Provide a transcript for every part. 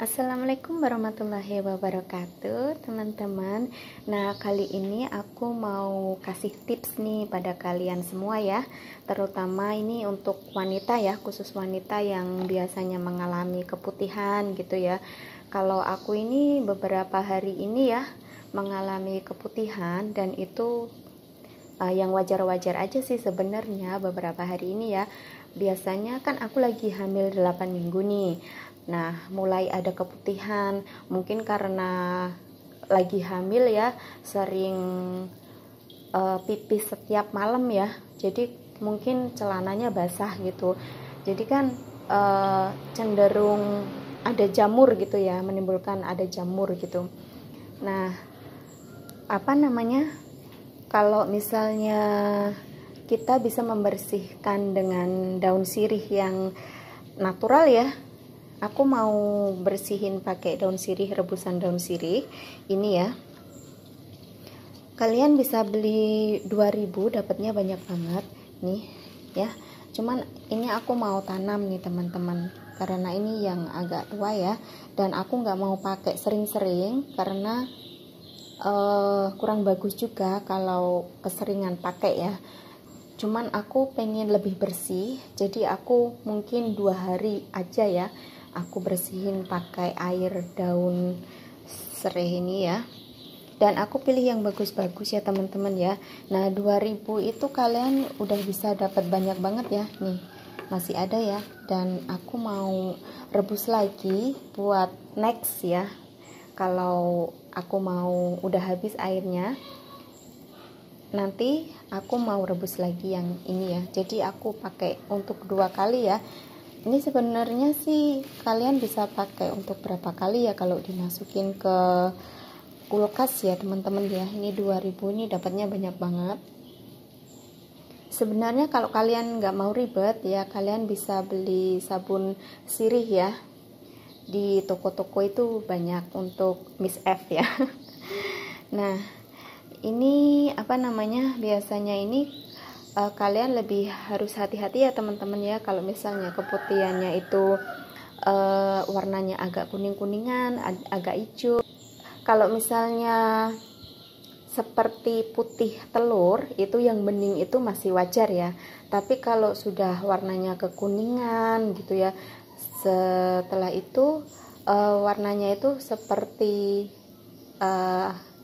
Assalamualaikum warahmatullahi wabarakatuh, teman-teman. Nah, kali ini aku mau kasih tips nih pada kalian semua ya, terutama ini untuk wanita ya, khusus wanita yang biasanya mengalami keputihan gitu ya. Kalau aku ini beberapa hari ini ya mengalami keputihan, dan itu yang wajar-wajar aja sih sebenarnya beberapa hari ini ya. Biasanya kan aku lagi hamil 8 minggu nih. Nah, mulai ada keputihan, mungkin karena lagi hamil ya, sering pipis setiap malam ya. Jadi mungkin celananya basah gitu. Jadi kan cenderung ada jamur gitu ya, menimbulkan ada jamur gitu. Nah, apa namanya? Kalau misalnya kita bisa membersihkan dengan daun sirih yang natural ya, aku mau bersihin pakai daun sirih, rebusan daun sirih ini ya. Kalian bisa beli 2000, dapatnya banyak banget nih ya. Cuman ini aku mau tanam nih teman-teman, karena ini yang agak tua ya, dan aku nggak mau pakai sering-sering karena kurang bagus juga kalau keseringan pakai ya. Cuman aku pengen lebih bersih, jadi aku mungkin 2 hari aja ya aku bersihin pakai air daun serai ini ya. Dan aku pilih yang bagus-bagus ya teman-teman ya. Nah, 2000 itu kalian udah bisa dapat banyak banget ya. Nih, masih ada ya. Dan aku mau rebus lagi buat next ya. Kalau aku mau udah habis airnya, nanti aku mau rebus lagi yang ini ya. Jadi aku pakai untuk 2 kali ya. Ini sebenarnya sih kalian bisa pakai untuk berapa kali ya kalau dimasukin ke kulkas ya teman-teman ya. Ini 2000 ini dapatnya banyak banget. Sebenarnya kalau kalian nggak mau ribet ya, kalian bisa beli sabun sirih ya. Di toko-toko itu banyak untuk Miss F ya. Nah, ini apa namanya, biasanya ini kalian lebih harus hati-hati ya teman-teman ya, kalau misalnya keputihannya itu warnanya agak kuning-kuningan, agak hijau. Kalau misalnya seperti putih telur, itu yang bening itu masih wajar ya. Tapi kalau sudah warnanya kekuningan gitu ya, setelah itu warnanya itu seperti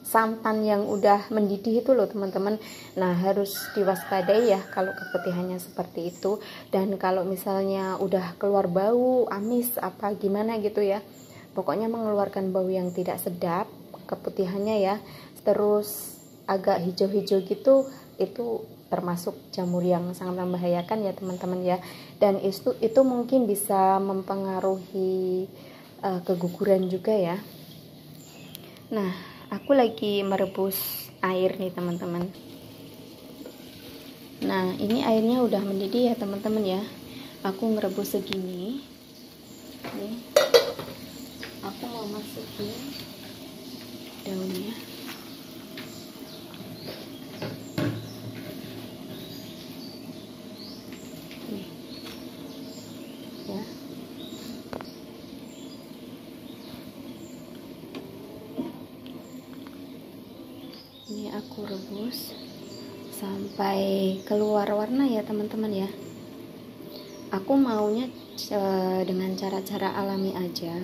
santan yang udah mendidih itu loh teman-teman. Nah, harus diwaspadai ya kalau keputihannya seperti itu. Dan kalau misalnya udah keluar bau amis apa gimana gitu ya, pokoknya mengeluarkan bau yang tidak sedap keputihannya ya, terus agak hijau-hijau gitu, itu termasuk jamur yang sangat membahayakan ya teman-teman ya. Dan itu mungkin bisa mempengaruhi keguguran juga ya. Nah, aku lagi merebus air nih teman-teman. Nah, ini airnya udah mendidih ya teman-teman ya. Aku ngerebus segini nih. Aku mau masukin daunnya. Nih ya. Ini aku rebus sampai keluar warna ya teman-teman ya. Aku maunya dengan cara-cara alami aja.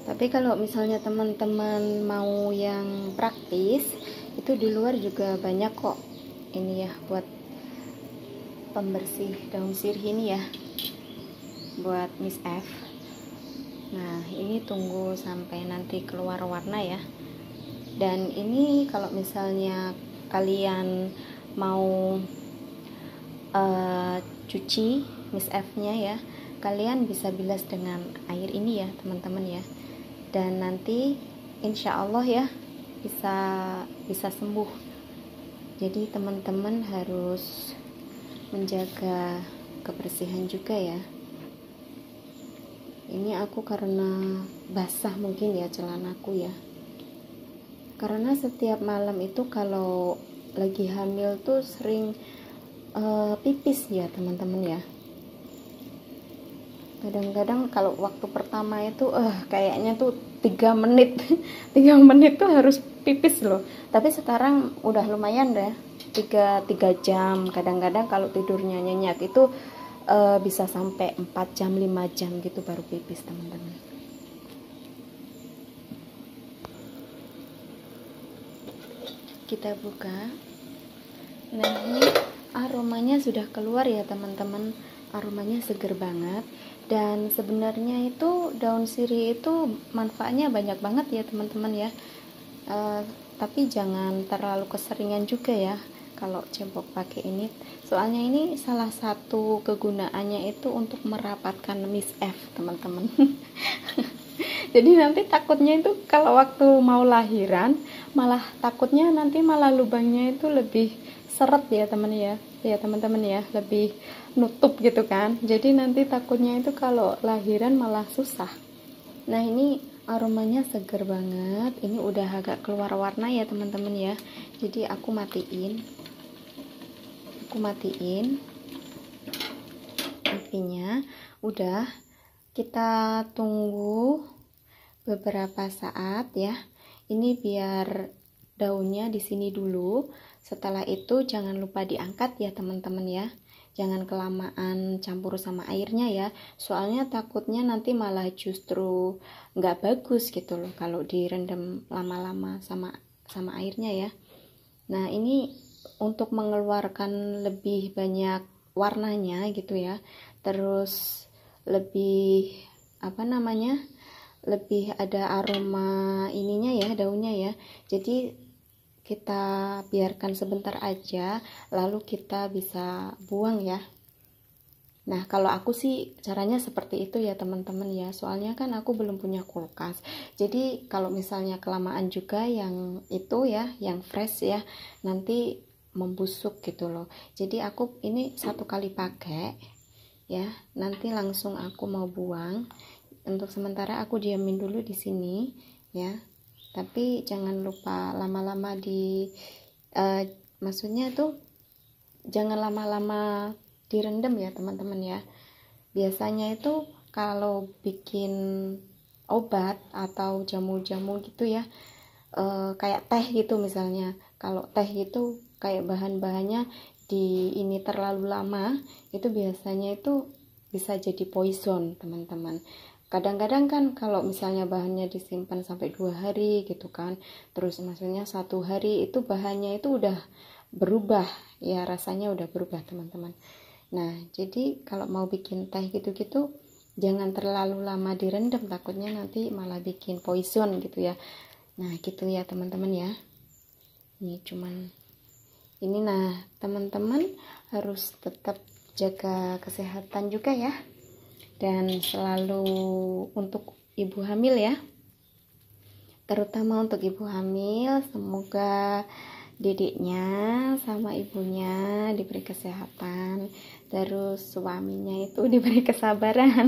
Tapi kalau misalnya teman-teman mau yang praktis, itu di luar juga banyak kok ini ya, buat pembersih daun sirih ini ya, buat Miss F. Nah, ini tunggu sampai nanti keluar warna ya. Dan ini kalau misalnya kalian mau cuci Miss F nya ya, kalian bisa bilas dengan air ini ya teman-teman ya. Dan nanti insya Allah ya bisa sembuh. Jadi teman-teman harus menjaga kebersihan juga ya. Ini aku karena basah mungkin ya celanaku ya, karena setiap malam itu kalau lagi hamil tuh sering pipis ya teman-teman ya. Kadang-kadang kalau waktu pertama itu kayaknya tuh 3 menit 3 menit tuh harus pipis loh, tapi sekarang udah lumayan deh, tiga jam. Kadang-kadang kalau tidurnya nyenyak itu bisa sampai 4 jam 5 jam gitu baru pipis teman-teman. Kita buka. Nah, ini aromanya sudah keluar ya teman-teman, aromanya seger banget. Dan sebenarnya itu daun sirih itu manfaatnya banyak banget ya teman-teman ya. Tapi jangan terlalu keseringan juga ya kalau cebok pakai ini, soalnya ini salah satu kegunaannya itu untuk merapatkan Miss F teman-teman. Jadi nanti takutnya itu kalau waktu mau lahiran malah takutnya nanti malah lubangnya itu lebih seret ya teman-teman ya, lebih nutup gitu kan. Jadi nanti takutnya itu kalau lahiran malah susah. Nah, ini aromanya seger banget. Ini udah agak keluar warna ya teman-teman ya. Jadi aku matiin apinya. Udah, kita tunggu beberapa saat ya. Ini biar daunnya di sini dulu. Setelah itu jangan lupa diangkat ya teman-teman ya. Jangan kelamaan campur sama airnya ya. Soalnya takutnya nanti malah justru nggak bagus gitu loh kalau direndam lama-lama sama airnya ya. Nah, ini untuk mengeluarkan lebih banyak warnanya gitu ya. Terus lebih lebih ada aroma ininya ya, daunnya ya. Jadi kita biarkan sebentar aja lalu kita bisa buang ya. Nah, kalau aku sih caranya seperti itu ya teman-teman ya, soalnya kan aku belum punya kulkas. Jadi kalau misalnya kelamaan juga yang itu ya, yang fresh ya, nanti membusuk gitu loh. Jadi aku ini 1 kali pakai ya, nanti langsung aku mau buang. Untuk sementara aku diamin dulu di sini ya, tapi jangan lupa lama-lama maksudnya tuh jangan lama-lama direndam ya teman-teman ya. Biasanya itu kalau bikin obat atau jamu-jamu gitu ya, kayak teh gitu misalnya, kalau teh itu kayak bahan-bahannya di ini terlalu lama, itu biasanya itu bisa jadi poison teman-teman. Kadang-kadang kan kalau misalnya bahannya disimpan sampai 2 hari gitu kan, terus maksudnya 1 hari itu bahannya itu udah berubah ya, rasanya udah berubah teman-teman. Nah, jadi kalau mau bikin teh gitu-gitu jangan terlalu lama direndam, takutnya nanti malah bikin poison gitu ya. Nah, gitu ya teman-teman ya. Ini cuman ini. Nah, teman-teman harus tetap jaga kesehatan juga ya. Dan selalu untuk ibu hamil ya, terutama untuk ibu hamil, semoga dediknya sama ibunya diberi kesehatan, terus suaminya itu diberi kesabaran.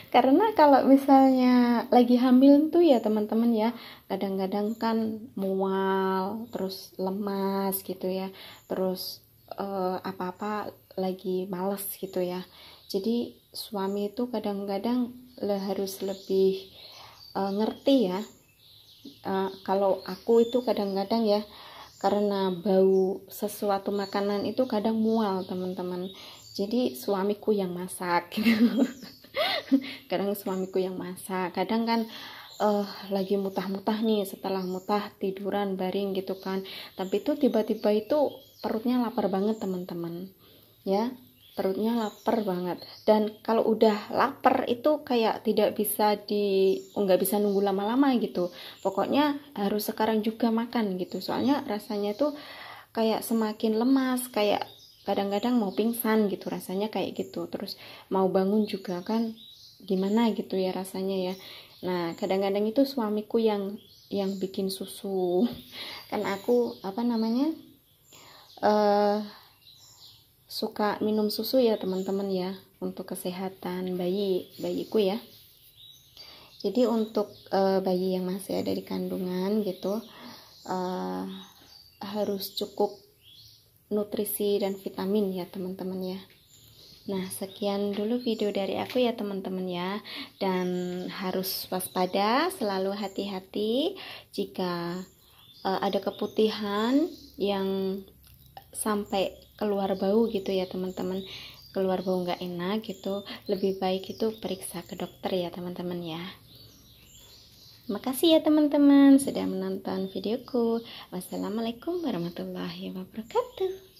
Karena kalau misalnya lagi hamil tuh ya teman-teman ya, kadang-kadang kan mual, terus lemas gitu ya, terus apa-apa lagi males gitu ya. Jadi suami itu kadang-kadang harus lebih ngerti ya. Kalau aku itu kadang-kadang ya, karena bau sesuatu makanan itu kadang mual teman-teman. Jadi suamiku yang masak gitu. Kadang suamiku yang masak. Kadang kan lagi mutah-mutah nih, setelah mutah tiduran baring gitu kan. Tapi itu tiba-tiba itu perutnya lapar banget teman-teman. Ya, perutnya lapar banget. Dan kalau udah lapar itu kayak nggak bisa nunggu lama-lama gitu. Pokoknya harus sekarang juga makan gitu. Soalnya rasanya tuh kayak semakin lemas, kayak kadang-kadang mau pingsan gitu rasanya kayak gitu. Terus mau bangun juga kan gimana gitu ya rasanya ya. Nah, kadang-kadang itu suamiku yang bikin susu. Kan aku suka minum susu ya teman-teman ya, untuk kesehatan bayiku ya. Jadi untuk bayi yang masih ada di kandungan gitu, harus cukup nutrisi dan vitamin ya teman-teman ya. Nah, sekian dulu video dari aku ya teman-teman ya. Dan harus waspada, selalu hati-hati jika ada keputihan yang sampai keluar bau gitu ya teman-teman, keluar bau nggak enak gitu, lebih baik itu periksa ke dokter ya teman-teman ya. Makasih ya teman-teman sudah menonton videoku. Wassalamualaikum warahmatullahi wabarakatuh.